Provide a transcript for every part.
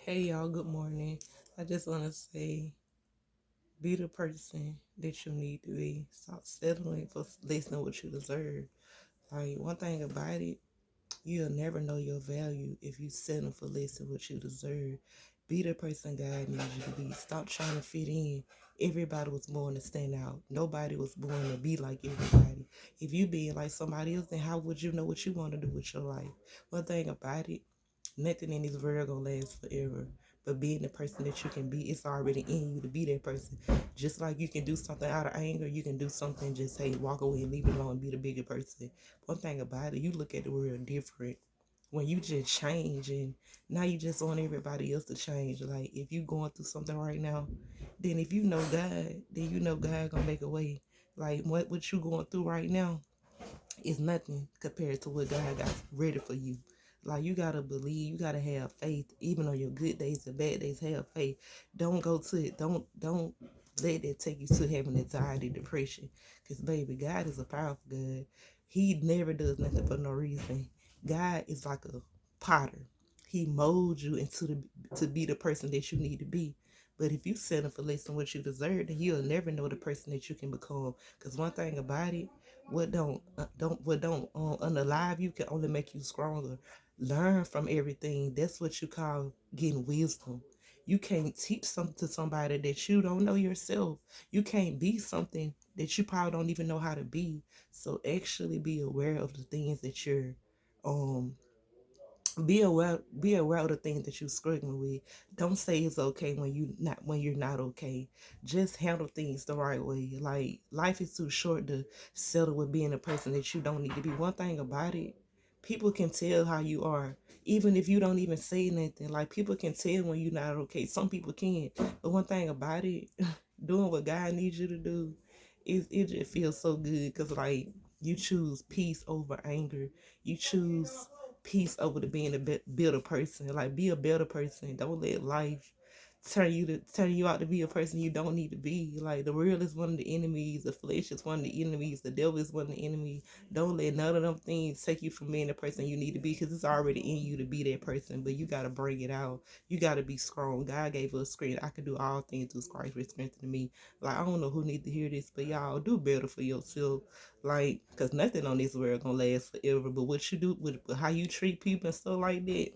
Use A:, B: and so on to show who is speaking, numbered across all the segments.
A: Hey y'all, good morning. I just want to say, be the person that you need to be. Stop settling for less than what you deserve. Like, one thing about it, you'll never know your value if you settle for less than what you deserve. Be the person God needs you to be. Stop trying to fit in. Everybody was born to stand out. Nobody was born to be like everybody. If you being like somebody else, then how would you know what you want to do with your life? One thing about it, nothing in this world gonna last forever. But being the person that you can be, it's already in you to be that person. Just like you can do something out of anger, you can do something just, hey, walk away and leave it alone and be the bigger person. One thing about it, you look at the world different when you just change, and now you just want everybody else to change. Like, if you going through something right now, then if you know God, then you know God gonna make a way. Like, what you going through right now is nothing compared to what God got ready for you. Like, you gotta believe, you gotta have faith, even on your good days and bad days. Have faith. Don't go to it. Don't let that take you to having anxiety, depression. Cause baby, God is a powerful God. He never does nothing for no reason. God is like a potter. He molds you into to be the person that you need to be. But if you settle for less than what you deserve, then you'll never know the person that you can become. Cause one thing about it, what don't unalive you can only make you stronger. Learn from everything. That's what you call getting wisdom. You can't teach something to somebody that you don't know yourself. You can't be something that you probably don't even know how to be. So actually be aware of the things that you're um be aware of the things that you're struggling with. Don't say it's okay when you're not okay. Just handle things the right way. Like, life is too short to settle with being a person that you don't need to be. One thing about it, people can tell how you are, even if you don't even say nothing. Like, people can tell when you're not okay. Some people can. But one thing about it, doing what God needs you to do, it just feels so good. Because, like, you choose peace over anger. You choose peace over to being a better person. Like, be a better person. Don't let life turn you out to be a person you don't need to be. Like, the world is one of the enemies, the flesh is one of the enemies, the devil is one of the enemies. Don't let none of them things take you from being the person you need to be, because it's already in you to be that person. But you got to bring it out. You got to be strong. God gave us strength. I can do all things through Christ which strengthens me. Like, I don't know who need to hear this, but y'all do better for yourself. Like, because nothing on this world gonna last forever. But what you do with how you treat people and stuff like that,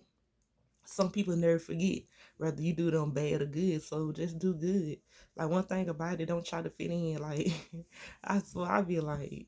A: some people never forget, whether you do them bad or good. So just do good. Like, one thing about it, don't try to fit in. Like, I be like,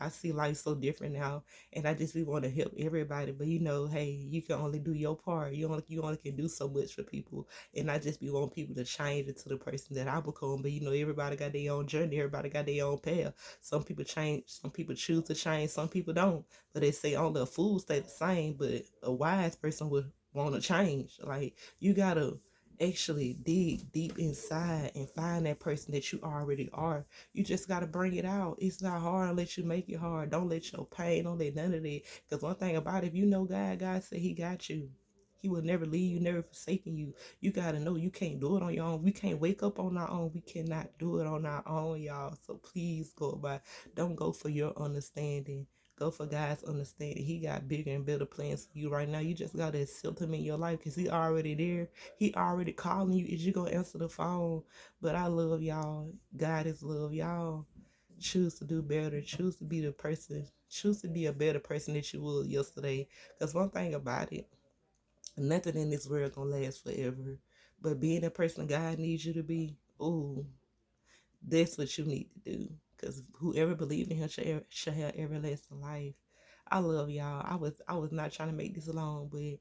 A: I see life so different now, and I just be want to help everybody. But hey, you can only do your part. You only can do so much for people, and I just be want people to change into the person that I become. But everybody got their own journey. Everybody got their own path. Some people change. Some people choose to change. Some people don't. But they say only a fool stay the same. But a wise person would want to change. Like, you gotta actually dig deep inside and find that person that you already are. You just got to bring it out. It's not hard unless you make it hard. Don't let your pain, don't let none of that. Because one thing about it, if you know God, God said he got you. He will never leave you, never forsaken you. You got to know you can't do it on your own. We can't wake up on our own. We cannot do it on our own, y'all. So please go by. Don't go for your understanding. Go for God's understanding. He got bigger and better plans for you right now. You just got to accept him in your life, because he already there. He already calling you. Is you going to answer the phone? But I love y'all. God is love. Y'all choose to do better. Choose to be the person. Choose to be a better person than you was yesterday. Because one thing about it, nothing in this world gonna last forever. But being the person God needs you to be, ooh, that's what you need to do. Because whoever believes in him shall have everlasting life. I love y'all. I was not trying to make this long, but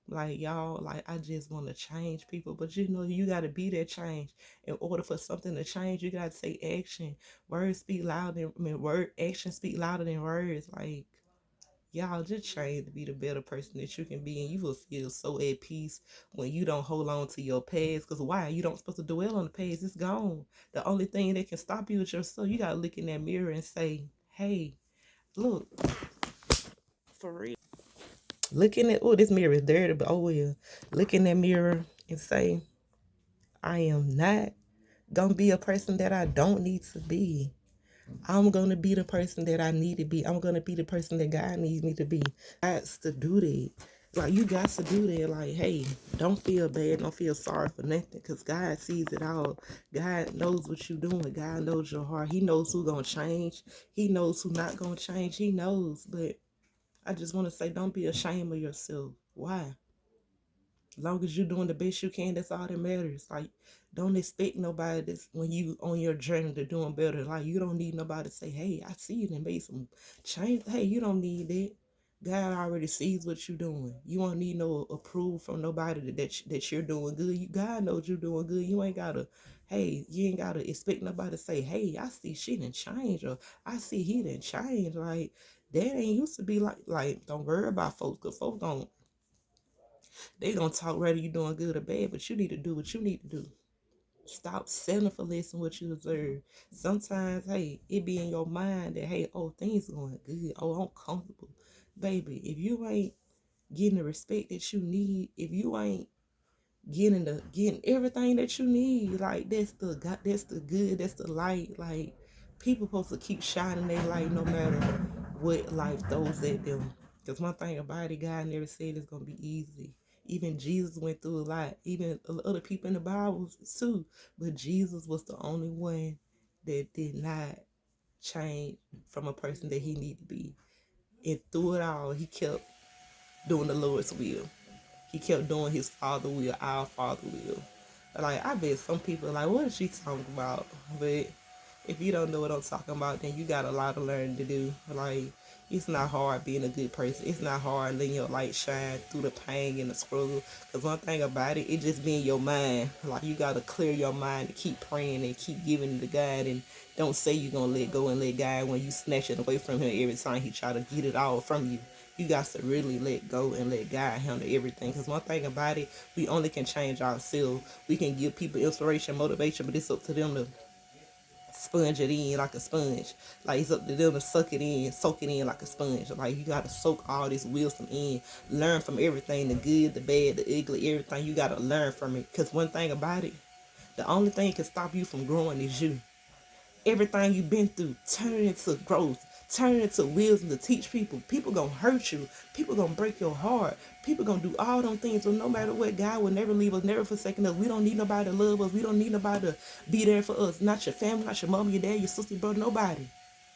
A: like, y'all, like, I just want to change people. But you got to be that change. In order for something to change, you got to take action. Words speak louder than, action speak louder than words. Like, y'all just change to be the better person that you can be, and you will feel so at peace when you don't hold on to your past. Because why? You don't supposed to dwell on the past. It's gone. The only thing that can stop you is yourself. You got to look in that mirror and say, hey, look, for real. Looking at, oh, this mirror is dirty, but oh well. Look in that mirror and say, I am not gonna be a person that I don't need to be. I'm gonna be the person that I need to be. I'm gonna be the person that God needs me to be. That's to do that. Like, you got to do that. Like, hey, don't feel bad. Don't feel sorry for nothing. Because God sees it all. God knows what you're doing. God knows your heart. He knows who's going to change. He knows who's not going to change. He knows. But I just want to say, don't be ashamed of yourself. Why? As long as you're doing the best you can, that's all that matters. Like, don't expect nobody that's when you on your journey to doing better. Like, you don't need nobody to say, hey, I see you and made some change. Hey, you don't need that. God already sees what you're doing. You don't need no approval from nobody that you're doing good. God knows you're doing good. You ain't gotta, hey, you ain't gotta expect nobody to say, hey, I see she didn't change, or I see he didn't change. Like, that ain't used to be like, don't worry about folks, because folks don't, they gonna talk whether you doing good or bad, but you need to do what you need to do. Stop settling for less than what you deserve. Sometimes, hey, it be in your mind that, hey, oh, things going good. Oh, I'm comfortable. Baby, if you ain't getting the respect that you need, if you ain't getting everything that you need, like, that's the good, that's the light. Like, people supposed to keep shining their light no matter what life throws at them. Because one thing about it, God never said it's gonna be easy. Even Jesus went through a lot, even other people in the Bible too, but Jesus was the only one that did not change from a person that he needed to be. And through it all, he kept doing the Lord's will. He kept doing his father will, our father will. Like, I bet some people are like, what is she talking about? But if you don't know what I'm talking about, then you got a lot of learning to do. Like, it's not hard being a good person. It's not hard letting your light shine through the pain and the struggle. Because one thing about it, it just be in your mind. Like, you got to clear your mind to keep praying and keep giving it to God. And don't say you're going to let go and let God when you snatch it away from him every time he try to get it all from you. You got to really let go and let God handle everything. Because one thing about it, we only can change ourselves. We can give people inspiration, motivation, but it's up to them to sponge it in like a sponge. Like, it's up to them to suck it in, soak it in like a sponge. Like, you gotta soak all this wisdom in, learn from everything, the good, the bad, the ugly, everything. You gotta learn from it. Because one thing about it, the only thing that can stop you from growing is you. Everything you've been through, turn it into growth, turn it into wisdom to teach people. People gonna hurt you. People gonna break your heart. People gonna do all them things. But no matter what, God will never leave us, never forsaken us. We don't need nobody to love us. We don't need nobody to be there for us. Not your family, not your mom, your dad, your sister, your brother, nobody.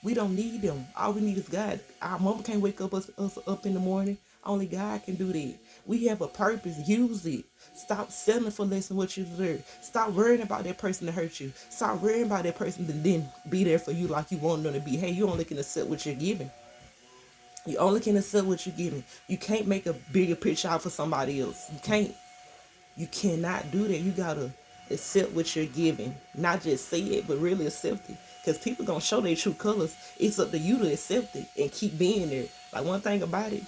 A: We don't need them. All we need is God. Our mama can't wake us up in the morning. Only God can do that. We have a purpose. Use it. Stop settling for less than what you deserve. Stop worrying about that person to hurt you. Stop worrying about that person to then be there for you like you want them to be. Hey, you only can accept what you're giving. You only can accept what you're giving. You can't make a bigger picture out for somebody else. You can't. You cannot do that. You gotta accept what you're giving. Not just say it, but really accept it. Because people gonna show their true colors. It's up to you to accept it and keep being there. Like, one thing about it,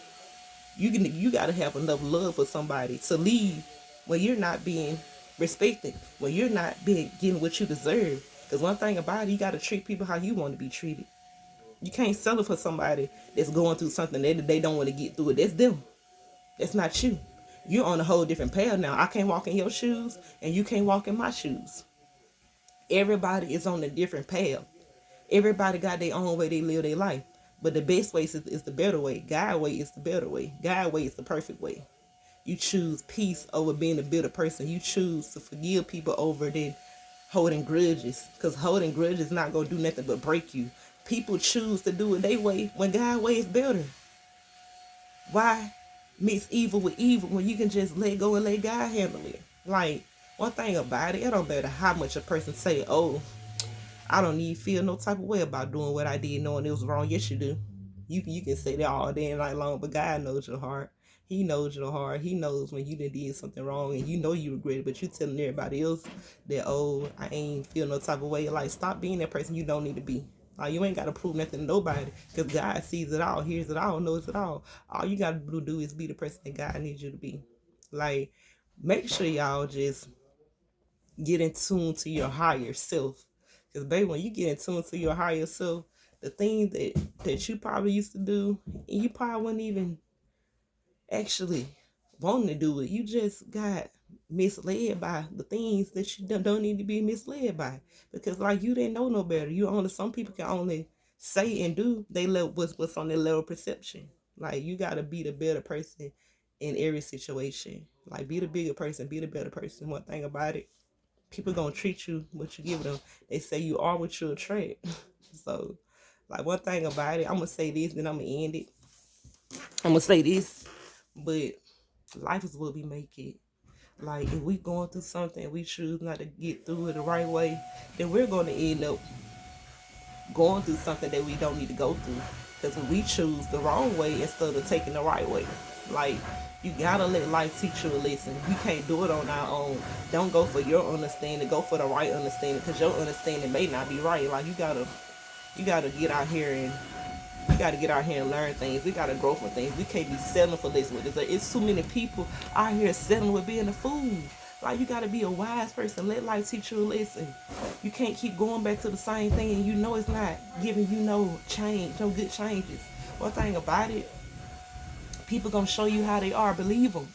A: you gotta have enough love for somebody to leave when you're not being respected, when you're not being getting what you deserve. Because one thing about it, you gotta treat people how you want to be treated. You can't settle for somebody that's going through something that they don't want to get through it. That's them. That's not you. You're on a whole different path now. I can't walk in your shoes, and you can't walk in my shoes. Everybody is on a different path. Everybody got their own way they live their life. But the best way is the better way. God way is the better way. God way is the perfect way. You choose peace over being a bitter person. You choose to forgive people over than holding grudges. Because holding grudges is not going to do nothing but break you. People choose to do it their way when God's way is better. Why mix evil with evil when you can just let go and let God handle it? Like, one thing about it, it don't matter how much a person say, oh, I don't need feel no type of way about doing what I did knowing it was wrong. Yes, you do. You can say that all day and night long, but God knows your heart. He knows your heart. He knows when you did something wrong and you know you regret it, but you telling everybody else that, oh, I ain't feel no type of way. Like, stop being that person you don't need to be. Like, you ain't got to prove nothing to nobody because God sees it all, hears it all, knows it all. All you got to do is be the person that God needs you to be. Like, make sure y'all just get in tune to your higher self. Because, baby, when you get in tune to your higher self, the things that you probably used to do, and you probably wouldn't even actually wanting to do it. You just got misled by the things that you don't need to be misled by. Because, like, you didn't know no better. Some people can only say and do they level what's on their level of perception. Like, you gotta be the better person in every situation. Like, be the bigger person, be the better person. One thing about it, people gonna treat you what you give them. They say you are what you attract. So, like, one thing about it, I'm gonna say this, then I'm gonna end it. I'm gonna say this, but life is what we make it. Like, if we going through something and we choose not to get through it the right way, then we're gonna end up going through something that we don't need to go through. Because when we choose the wrong way instead of taking the right way, like, you gotta let life teach you a lesson. We can't do it on our own. Don't go for your understanding. Go for the right understanding, because your understanding may not be right. Like, you gotta get out here and learn things. We gotta grow from things. We can't be settling for this with it. Like, it's too many people out here settling with being a fool. Like, you gotta be a wise person. Let life teach you a lesson. You can't keep going back to the same thing and you know it's not giving you no change, no good changes. One thing about it, people gonna show you how they are. Believe them.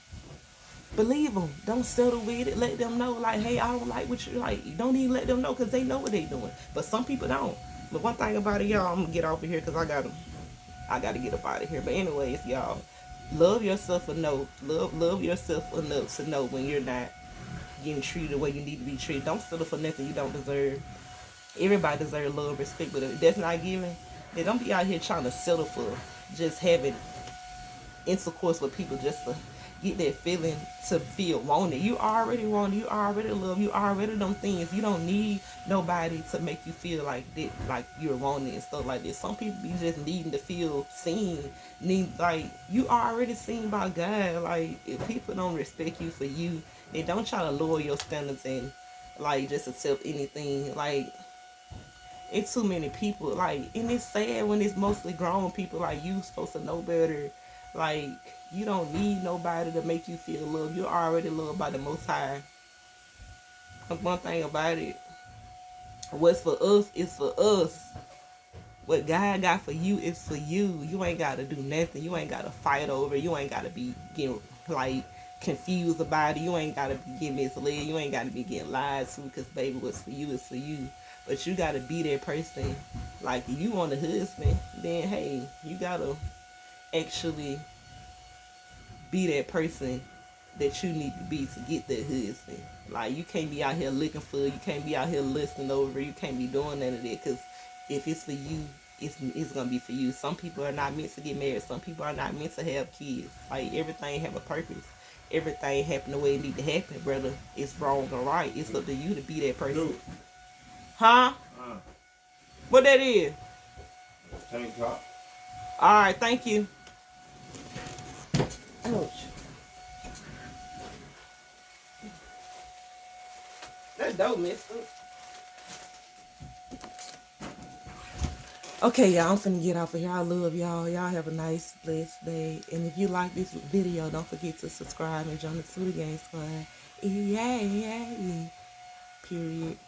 A: Believe them. Don't settle with it. Let them know, like, hey, I don't like what you like. Don't even let them know, because they know what they doing. But some people don't. But one thing about it, y'all, I'm gonna get off of here because I gotta get up out of here. But anyways, y'all, love yourself enough. Love yourself enough to know when you're not getting treated the way you need to be treated. Don't settle for nothing you don't deserve. Everybody deserves love, respect, but if that's not given, then don't be out here trying to settle for just having intercourse with people just to get that feeling to feel wanted. You already wanted, you already love, you already them things. You don't need nobody to make you feel like that, like you're wanted and stuff like this. Some people be just needing to feel seen. Like, you already seen by God. Like, if people don't respect you for you, they don't try to lower your standards and like just accept anything. Like, it's too many people, like, and it's sad when it's mostly grown people. Like, you supposed to know better. Like, you don't need nobody to make you feel loved. You're already loved by the Most High. One thing about it, what's for us is for us. What God got for you is for you. You ain't got to do nothing. You ain't got to fight over it. You ain't got to be getting, like, confused about it. You ain't got to be getting misled. You ain't got to be getting lied to, because, baby, what's for you is for you. But you got to be that person. Like, if you want a husband, then, hey, you got to actually be that person that you need to be to get that husband. Like, you can't be out here looking for, you can't be out here listening over, you can't be doing none of that, because if it's for you, it's gonna be for you. Some people are not meant to get married. Some people are not meant to have kids. Like, everything have a purpose. Everything happen the way it need to happen, brother. It's wrong or right. It's up to you to be that person. Huh? What that is?
B: Tank top.
A: Alright, thank you. Ouch. That dope messed up. Okay, y'all, I'm finna get off of here. I love y'all. Y'all have a nice, blessed day. And if you like this video, don't forget to subscribe and join the Tutor Gang Squad. Yeah. Period.